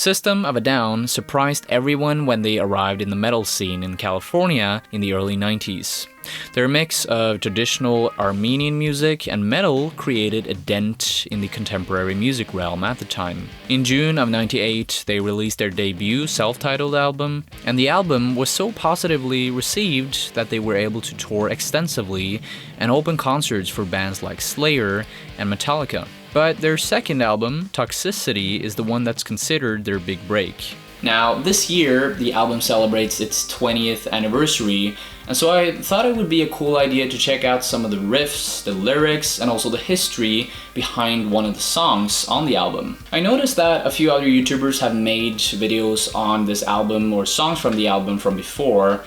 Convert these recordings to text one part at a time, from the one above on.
System of a Down surprised everyone when they arrived in the metal scene in California in the early 90s. Their mix of traditional Armenian music and metal created a dent in the contemporary music realm at the time. In June of '98, they released their debut self-titled album, and the album was so positively received that they were able to tour extensively and open concerts for bands like Slayer and Metallica. But their second album, Toxicity, is the one that's considered their big break. Now, this year, the album celebrates its 20th anniversary, and so I thought it would be a cool idea to check out some of the riffs, the lyrics, and also the history behind one of the songs on the album. I noticed that a few other YouTubers have made videos on this album or songs from the album from before.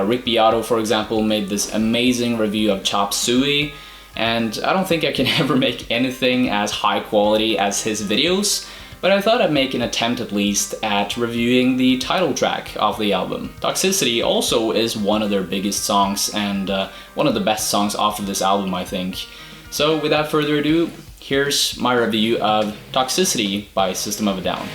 Rick Beato, for example, made this amazing review of Chop Suey, and I don't think I can ever make anything as high quality as his videos, but I thought I'd make an attempt at least at reviewing the title track of the album. Toxicity also is one of their biggest songs and one of the best songs off of this album, I think. So without further ado, here's my review of Toxicity by System of a Down.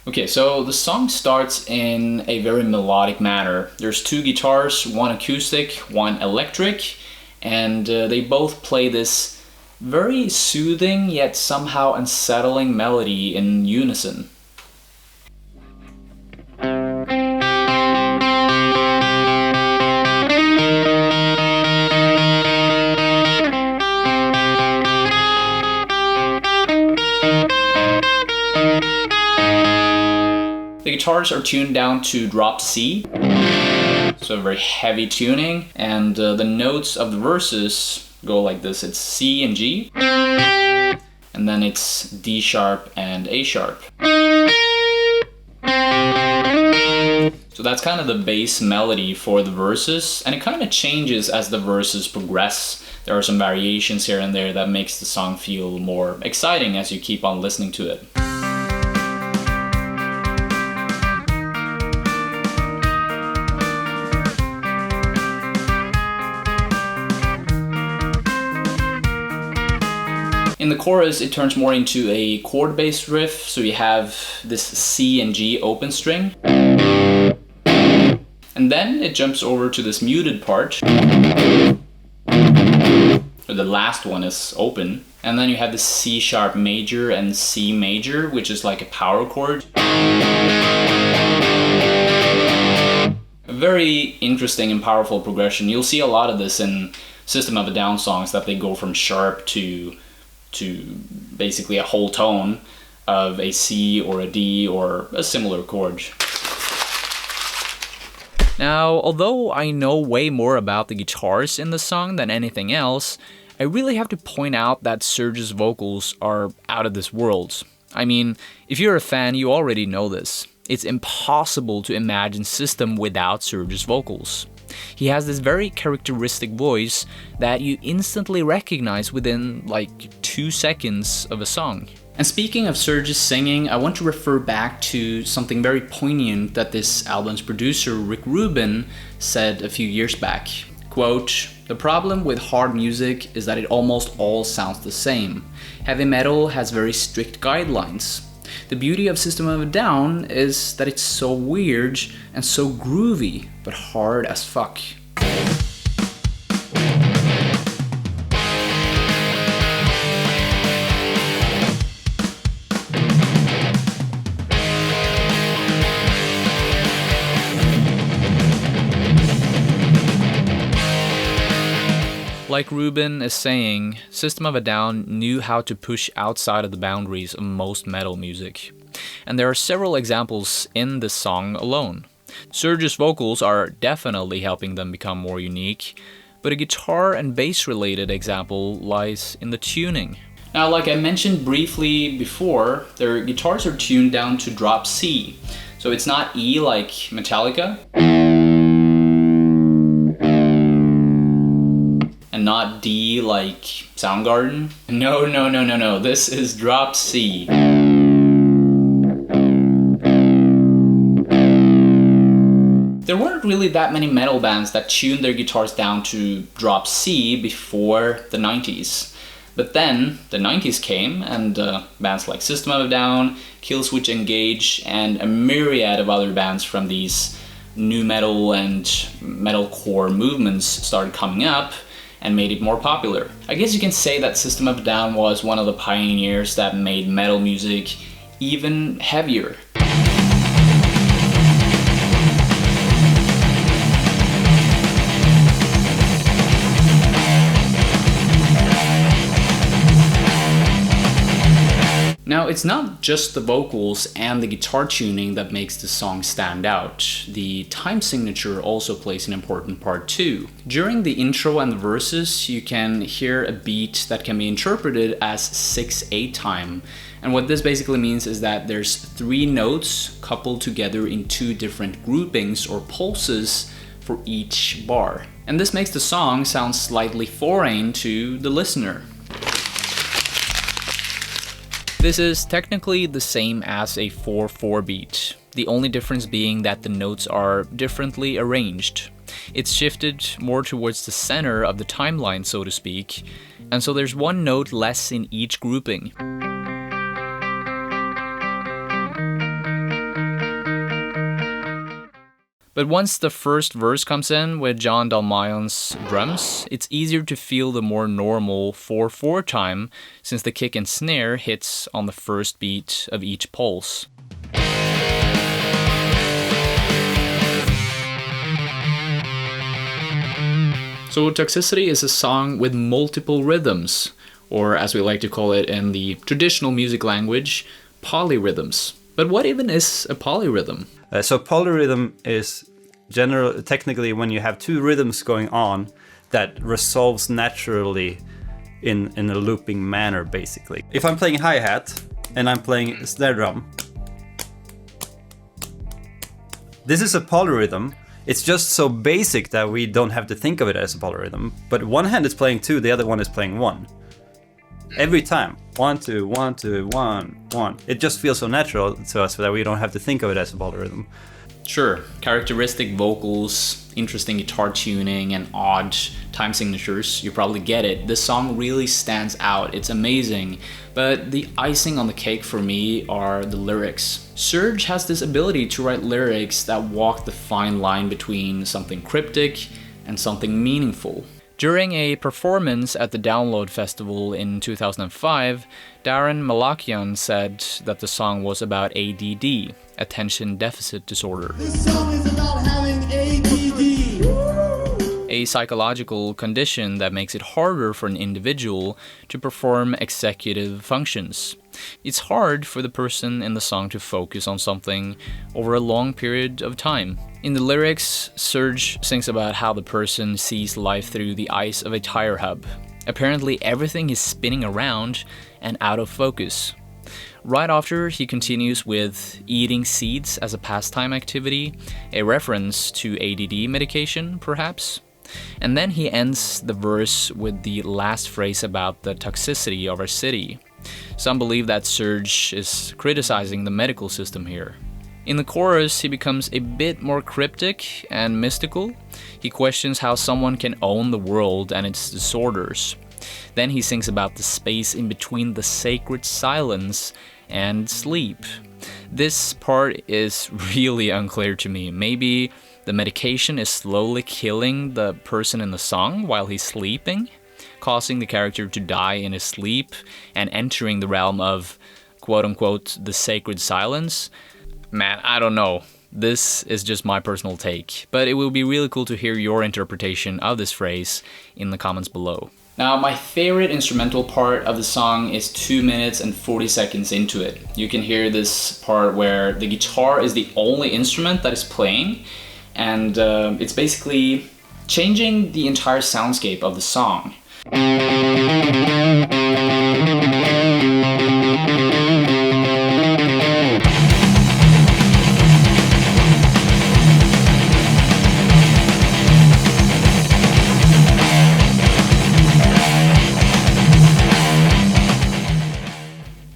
Okay, so the song starts in a very melodic manner. There's two guitars, one acoustic, one electric, and they both play this very soothing yet somehow unsettling melody in unison. The guitars are tuned down to drop C, so very heavy tuning, and the notes of the verses go like this. It's C and G, and then it's D sharp and A sharp. So that's kind of the base melody for the verses, and it kind of changes as the verses progress. There are some variations here and there that makes the song feel more exciting as you keep on listening to it. In the chorus, it turns more into a chord-based riff, so you have this C and G open string. And then it jumps over to this muted part, or the last one is open. And then you have the C sharp major and C major, which is like a power chord. A very interesting and powerful progression. You'll see a lot of this in System of a Down songs, that they go from sharp to basically a whole tone of a C or a D or a similar chord. Now, although I know way more about the guitars in the song than anything else, I really have to point out that Serge's vocals are out of this world. I mean, if you're a fan, you already know this. It's impossible to imagine System without Serge's vocals. He has this very characteristic voice that you instantly recognize within like 2 seconds of a song. And speaking of Serge's singing, I want to refer back to something very poignant that this album's producer Rick Rubin said a few years back. Quote, "The problem with hard music is that it almost all sounds the same. Heavy metal has very strict guidelines. The beauty of System of a Down is that it's so weird and so groovy, but hard as fuck." Like Rubin is saying, System of a Down knew how to push outside of the boundaries of most metal music. And there are several examples in this song alone. Serge's vocals are definitely helping them become more unique, but a guitar and bass related example lies in the tuning. Now, like I mentioned briefly before, their guitars are tuned down to drop C. So it's not E like Metallica, and not D like Soundgarden. No, this is drop C. There weren't really that many metal bands that tuned their guitars down to drop C before the 90s. But then the 90s came, and bands like System of a Down, Killswitch Engage, and a myriad of other bands from these nu metal and metalcore movements started coming up and made it more popular. I guess you can say that System of a Down was one of the pioneers that made metal music even heavier. Now, it's not just the vocals and the guitar tuning that makes the song stand out. The time signature also plays an important part too. During the intro and the verses, you can hear a beat that can be interpreted as 6/8 time. And what this basically means is that there's 3 notes coupled together in 2 different groupings or pulses for each bar. And this makes the song sound slightly foreign to the listener. This is technically the same as a 4/4 beat, the only difference being that the notes are differently arranged. It's shifted more towards the center of the timeline, so to speak, and so there's 1 note less in each grouping. But once the first verse comes in with John Dalmayon's drums, it's easier to feel the more normal 4/4 time since the kick and snare hits on the first beat of each pulse. So Toxicity is a song with multiple rhythms, or as we like to call it in the traditional music language, polyrhythms. But what even is a polyrhythm? So polyrhythm is technically when you have 2 rhythms going on that resolves naturally in a looping manner, basically. If I'm playing hi-hat and I'm playing a snare drum, this is a polyrhythm. It's just so basic that we don't have to think of it as a polyrhythm. But one hand is playing 2, the other one is playing 1. Every time. 1, 2, 1, 2, 1, 1. It just feels so natural to us that we don't have to think of it as a polyrhythm. Sure, characteristic vocals, interesting guitar tuning, and odd time signatures, you probably get it. This song really stands out, it's amazing. But the icing on the cake for me are the lyrics. Serge has this ability to write lyrics that walk the fine line between something cryptic and something meaningful. During a performance at the Download Festival in 2005, Darren Malakian said that the song was about ADD, attention deficit disorder. This song is about having ADD. A psychological condition that makes it harder for an individual to perform executive functions. It's hard for the person in the song to focus on something over a long period of time. In the lyrics, Serge sings about how the person sees life through the eyes of a tire hub. Apparently everything is spinning around and out of focus. Right after, he continues with eating seeds as a pastime activity, a reference to ADD medication, perhaps. And then he ends the verse with the last phrase about the toxicity of our city. Some believe that Serge is criticizing the medical system here. In the chorus, he becomes a bit more cryptic and mystical. He questions how someone can own the world and its disorders. Then he sings about the space in between the sacred silence and sleep. This part is really unclear to me. Maybe the medication is slowly killing the person in the song while he's sleeping, causing the character to die in his sleep and entering the realm of quote-unquote the sacred silence. Man, I don't know. This is just my personal take, but it will be really cool to hear your interpretation of this phrase in the comments below. Now, my favorite instrumental part of the song is 2 minutes and 40 seconds into it. You can hear this part where the guitar is the only instrument that is playing, and it's basically changing the entire soundscape of the song.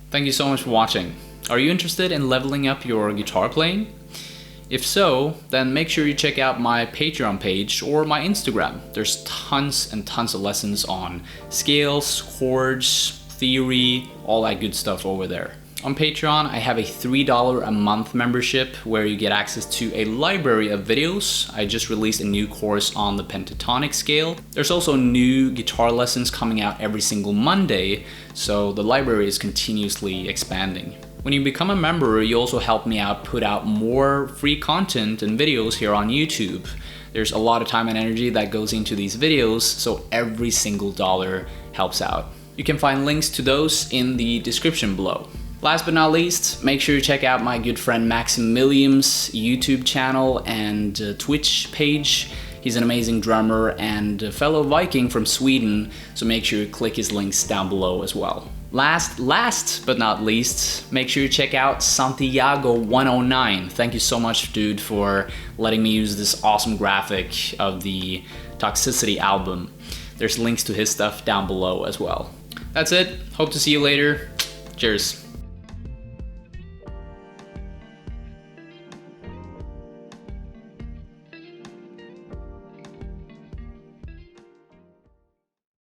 Thank you so much for watching. Are you interested in leveling up your guitar playing? If so, then make sure you check out my Patreon page or my Instagram. There's tons and tons of lessons on scales, chords, theory, all that good stuff over there. On Patreon, I have a $3 a month membership where you get access to a library of videos. I just released a new course on the pentatonic scale. There's also new guitar lessons coming out every single Monday, so the library is continuously expanding. When you become a member, you also help me out put out more free content and videos here on YouTube. There's a lot of time and energy that goes into these videos, so every single dollar helps out. You can find links to those in the description below. Last but not least, make sure you check out my good friend Maximiliam's YouTube channel and Twitch page. He's an amazing drummer and a fellow Viking from Sweden, so make sure you click his links down below as well. Last but not least, make sure you check out Santiago 109. Thank you so much, dude, for letting me use this awesome graphic of the Toxicity album. There's links to his stuff down below as well. That's it. Hope to see you later. Cheers.